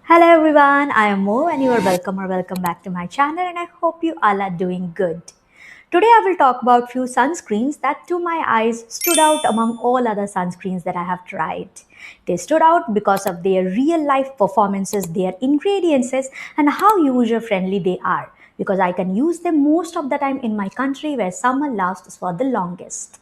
Hello everyone, I am Mo and you are welcome back to my channel and I hope you all are doing good. Today I will talk about few sunscreens that to my eyes stood out among all other sunscreens that I have tried. They stood out because of their real life performances, their ingredients and how user friendly they are because I can use them most of the time in my country where summer lasts for the longest.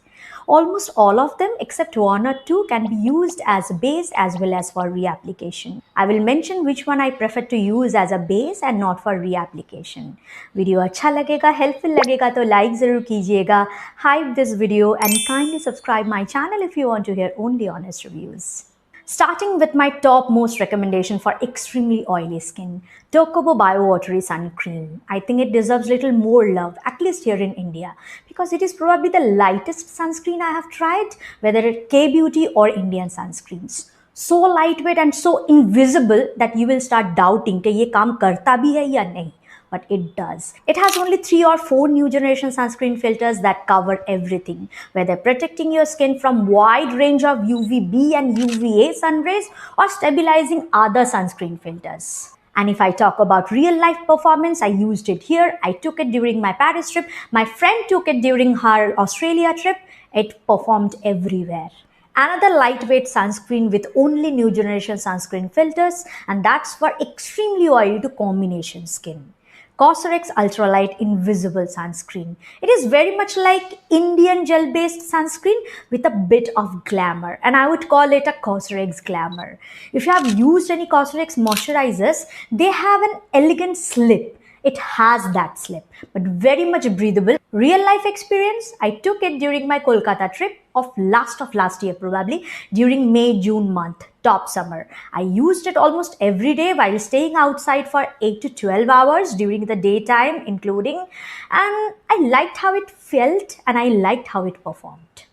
Almost all of them except one or two can be used as a base as well as for reapplication. I will mention which one I prefer to use as a base and not for reapplication. Video अच्छा लगेगा, helpful लगेगा तो like ज़रूर कीजिएगा, hype this video and kindly subscribe my channel if you want to hear only honest reviews. Starting with my top most recommendation for extremely oily skin, Tokobo Bio Watery Sun Cream. I think it deserves little more love, at least here in India, because it is probably the lightest sunscreen I have tried, whether it's K-Beauty or Indian sunscreens. So lightweight and so invisible that you will start doubting कि ये काम करता भी है या नहीं. But it does. It has only 3 or 4 new generation sunscreen filters that cover everything, whether protecting your skin from wide range of UVB and UVA sun rays or stabilizing other sunscreen filters. And if I talk about real life performance, I used it here. I took it during my Paris trip. My friend took it during her Australia trip. It performed everywhere. Another lightweight sunscreen with only new generation sunscreen filters, and that's for extremely oily to combination skin. Cosrx Ultralight Invisible Sunscreen. It is very much like Indian gel-based sunscreen with a bit of glamour, and I would call it a Cosrx glamour. If you have used any Cosrx moisturizers, they have an elegant slip. It has that slip, but very much breathable. Real life experience, I took it during my Kolkata trip of last year probably, during May-June month, top summer. I used it almost every day while staying outside for 8 to 12 hours during the daytime including, and I liked how it felt and I liked how it performed.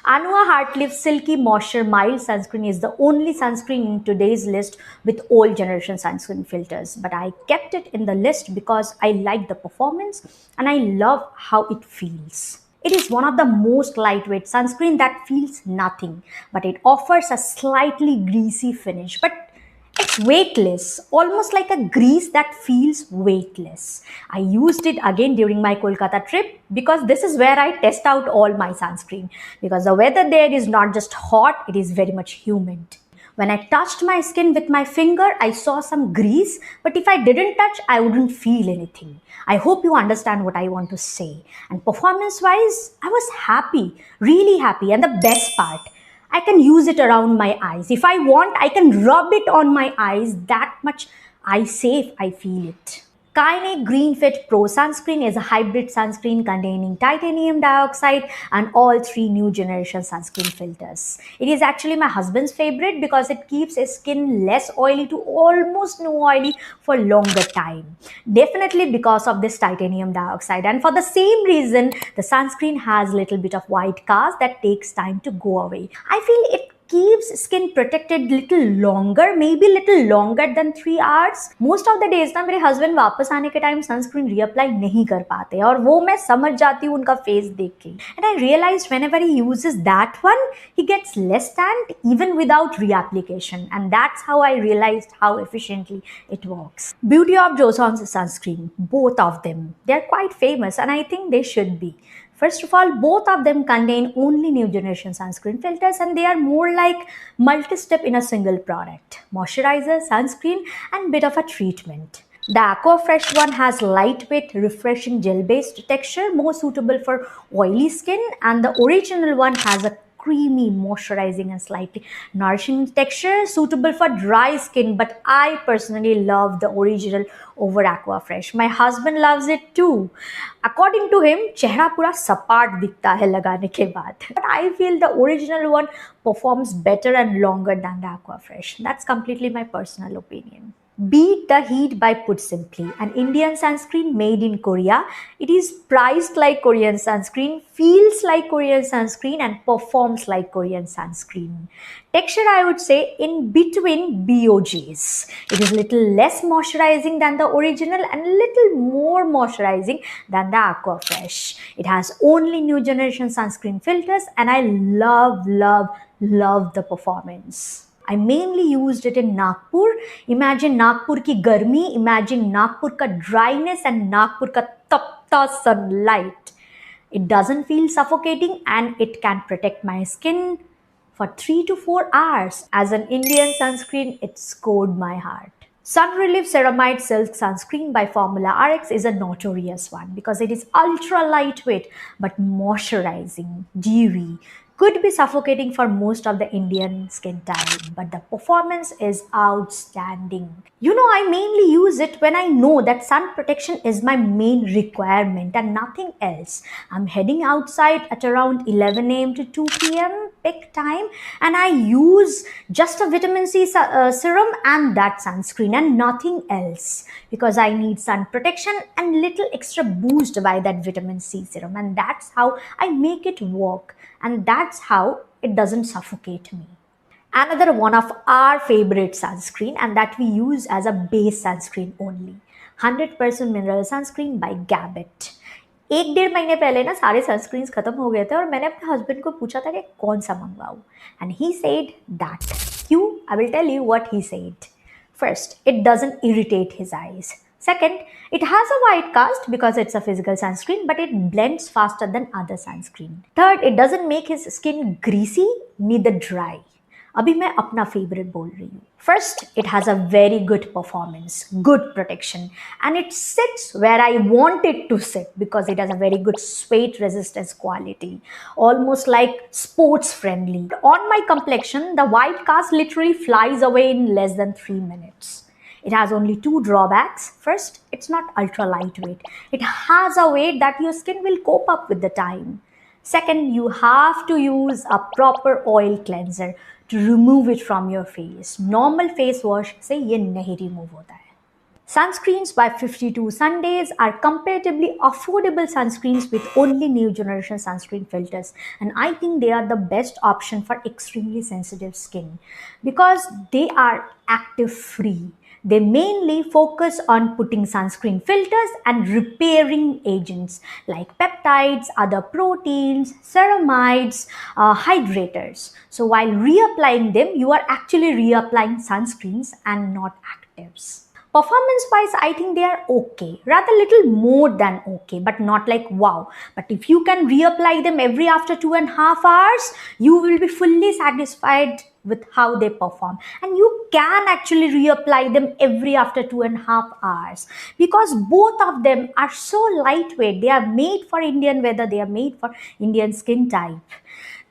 Anua Heartleaf Silky Moisture Mild Sunscreen is the only sunscreen in today's list with old generation sunscreen filters. But I kept it in the list because I like the performance and I love how it feels. It is one of the most lightweight sunscreen that feels nothing, but it offers a slightly greasy finish. But it's weightless, almost like a grease that feels weightless. I used it again during my Kolkata trip because this is where I test out all my sunscreen because the weather there is not just hot, it is very much humid. When I touched my skin with my finger, I saw some grease, but if I didn't touch, I wouldn't feel anything. I hope you understand what I want to say. And performance-wise, I was happy, really happy. And the best part, I can use it around my eyes. If I want, I can rub it on my eyes. That much eye safe I feel it. Kine Green Fit Pro Sunscreen is a hybrid sunscreen containing titanium dioxide and all 3 new generation sunscreen filters. It is actually my husband's favorite because it keeps his skin less oily to almost no oily for longer time. Definitely because of this titanium dioxide, and for the same reason the sunscreen has little bit of white cast that takes time to go away. I feel it keeps skin protected little longer, maybe little longer than 3 hours. Most of the days ना मेरे husband वापस आने के time sunscreen reapply नहीं कर पाते और वो मैं समझ जाती हूँ उनका face देख के. And I realized whenever he uses that one, he gets less tanned even without reapplication, and that's how I realized how efficiently it works. Beauty of Joseon's sunscreen, both of them, they're quite famous and I think they should be. First of all, both of them contain only new generation sunscreen filters and they are more like multi-step in a single product. Moisturizer, sunscreen and bit of a treatment. The Aquafresh one has lightweight, refreshing gel-based texture, more suitable for oily skin, and the original one has a creamy, moisturizing and slightly nourishing texture suitable for dry skin, but I personally love the original over Aquafresh. My husband loves it too. According to him, चेहरा पूरा सपाट दिखता है लगाने के बाद. But I feel the original one performs better and longer than the Aquafresh. That's completely my personal opinion. Beat the Heat by Put Simply, an Indian sunscreen made in Korea. It is priced like Korean sunscreen, feels like Korean sunscreen and performs like Korean sunscreen. Texture, I would say, in between BOGs. It is little less moisturizing than the original and little more moisturizing than the Aquafresh. It has only new generation sunscreen filters and I love the performance. I mainly used it in Nagpur. Imagine Nagpur ki garmi, imagine Nagpur ka dryness and Nagpur ka tapta sunlight. It doesn't feel suffocating and it can protect my skin for 3 to 4 hours. As an Indian sunscreen, it scored my heart. Sun Relief Ceramide Silk Sunscreen by Formula RX is a notorious one because it is ultra lightweight but moisturizing, dewy, could be suffocating for most of the Indian skin type, but the performance is outstanding. I mainly use it when I know that sun protection is my main requirement and nothing else. I'm heading outside at around 11 a.m. to 2 p.m. peak time, and I use just a vitamin C serum and that sunscreen and nothing else because I need sun protection and little extra boost by that vitamin C serum, and that's how I make it work, and that's how it doesn't suffocate me. Another one of our favorite sunscreen, and that we use as a base sunscreen only, 100% mineral sunscreen by Gabet. 1-1.5 महीने पहले ना सारे sunscreens खत्म हो गए थे और मैंने अपने हस्बैंड को पूछा था कि कौन सा मंगवाऊं, एंड ही सेड दैट. क्यों? I will tell you what he said. First, it doesn't irritate his eyes. Second, it has a white cast because it's a physical sunscreen, but it blends faster than other sunscreen. Third, it doesn't make his skin greasy, neither dry. अभी मैं अपना favourite बोल रही हूँ. First, it has a very good performance, good protection, and it sits where I want it to sit because it has a very good sweat resistance quality, almost like sports friendly. On my complexion, the white cast literally flies away in less than 3 minutes. It has only 2 drawbacks. First, it's not ultra lightweight. It has a weight that your skin will cope up with the time. Second, you have to use a proper oil cleanser to remove it from your face. Normal face wash से ये नहीं remove होता है. Sunscreens by 52 Sundays are comparatively affordable sunscreens with only new generation sunscreen filters, and I think they are the best option for extremely sensitive skin because they are active free. They mainly focus on putting sunscreen filters and repairing agents like peptides, other proteins, ceramides, hydrators. So while reapplying them, you are actually reapplying sunscreens and not actives. Performance wise, I think they are okay, rather little more than okay, but not like wow. But if you can reapply them every after 2.5 hours, you will be fully satisfied with how they perform, and you can actually reapply them every after 2.5 hours because both of them are so lightweight. They are made for Indian weather, they are made for Indian skin type.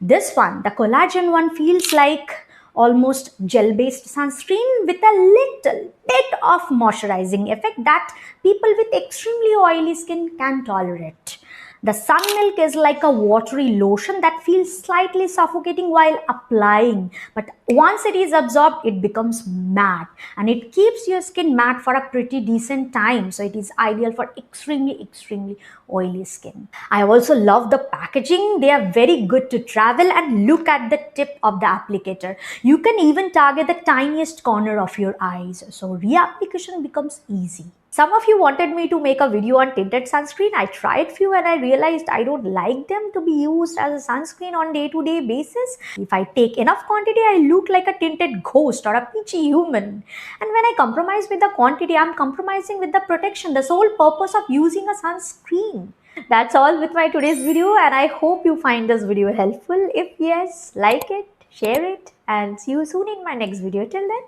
This one, the collagen one, feels like almost gel-based sunscreen with a little bit of moisturizing effect that people with extremely oily skin can tolerate. The sun milk is like a watery lotion that feels slightly suffocating while applying, but once it is absorbed, it becomes matte and it keeps your skin matte for a pretty decent time. So it is ideal for extremely oily skin. I also love the packaging. They are very good to travel, and look at the tip of the applicator. You can even target the tiniest corner of your eyes, so reapplication becomes easy. Some of you wanted me to make a video on tinted sunscreen. I tried few and I realized I don't like them to be used as a sunscreen on day-to-day basis. If I take enough quantity, I look like a tinted ghost or a peachy human. And when I compromise with the quantity, I'm compromising with the protection, the sole purpose of using a sunscreen. That's all with my today's video, and I hope you find this video helpful. If yes, like it, share it, and see you soon in my next video. Till then,